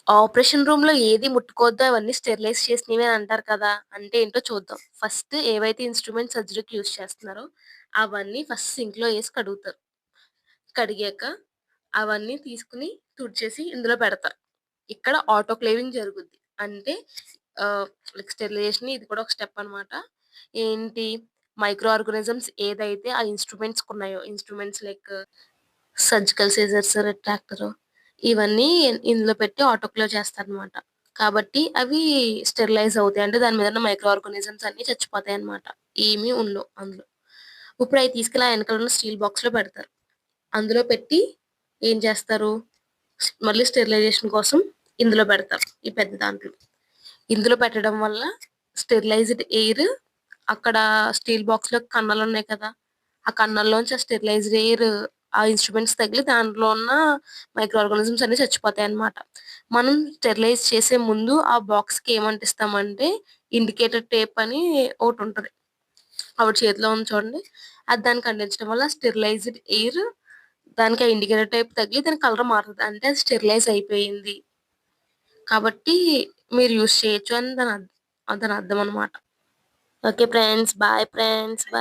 Operation రూమ్‌లో ఏది ముట్టుకోవద్దు అవన్నీ స్టెరిలైజ్ చేసినవి అని అంటారు కదా! అంటే ఏంటో చూద్దాం. ఫస్ట్ ఏవైతే ఇన్‌స్ట్రుమెంట్స్ సర్జరీకి యూజ్ చేస్తున్నారో అవన్నీ ఫస్ట్ సింక్‌లో ఏసి కడుగుతారు. కడిగాక అవన్నీ తీసుకొని తుడిచేసి ఇందులో పెడతారు. ఇక్కడ ఆటోక్లేవింగ్ జరుగుద్ది. అంటే ఆహ్, లైక్ స్టెరిలైజేషన్ ఇది కూడా ఒక స్టెప్ అన్నమాట. ఏంటి మైక్రో ఆర్గానిజమ్స్ ఏదైతే ఆ ఇన్‌స్ట్రుమెంట్స్‌కున్నాయో instruments like surgical scissors, retractor ఇవన్నీ ఇందులో పెట్టి ఆటోక్లేవ్ చేస్తారనమాట. కాబట్టి అవి స్టెరిలైజ్ అవుతాయి. అంటే దాని మీద ఉన్న మైక్రో ఆర్గానిజమ్స్ అన్నీ చచ్చిపోతాయన్నమాట. ఏమీ ఉండవు అందులో. ఇప్పుడు అయి తీసుకెళ్ళి ఆ ఎనకాల ఉన్న స్టీల్ బాక్స్‌లో పెడతారు. అందులో పెట్టి ఏం చేస్తారు? మళ్ళీ స్టెరిలైజేషన్ కోసం ఇందులో పెడతారు. ఈ పెద్ద దాంట్లో. ఇందులో పెట్టడం వల్ల స్టెరిలైజ్డ్ ఎయిర్ అక్కడ స్టీల్ బాక్స్‌లో కన్నాలున్నాయి కదా! ఆ కన్నాల్లోంచి ఆ స్టెరిలైజ్డ్ ఎయిర్ ఆ ఇన్‌స్ట్రుమెంట్స్ తగిలి దాంట్లో ఉన్న మైక్రో ఆర్గానిజమ్స్ అన్నీ చచ్చిపోతాయన్నమాట. మనం స్టెరిలైజ్ చేసే ముందు ఆ బాక్స్‌కి ఏమంటిస్తామంటే ఇండికేటర్ టేప్ అని ఒకటుంటది. ఆవిడ చేతిలో ఉంది చూడండి. అది దానికి అంటించడం వల్ల స్టెరిలైజ్డ్ ఎయిర్ దానికి ఆ ఇండికేటర్ టేప్ తగిలి దాని కలర్ మారుతది. అంటే అది స్టెరిలైజ్ అయిపోయింది. కాబట్టి మీరు యూజ్ చేయొచ్చు అని దాని అర్థం అన్నమాట. Okay friends. Bye friends.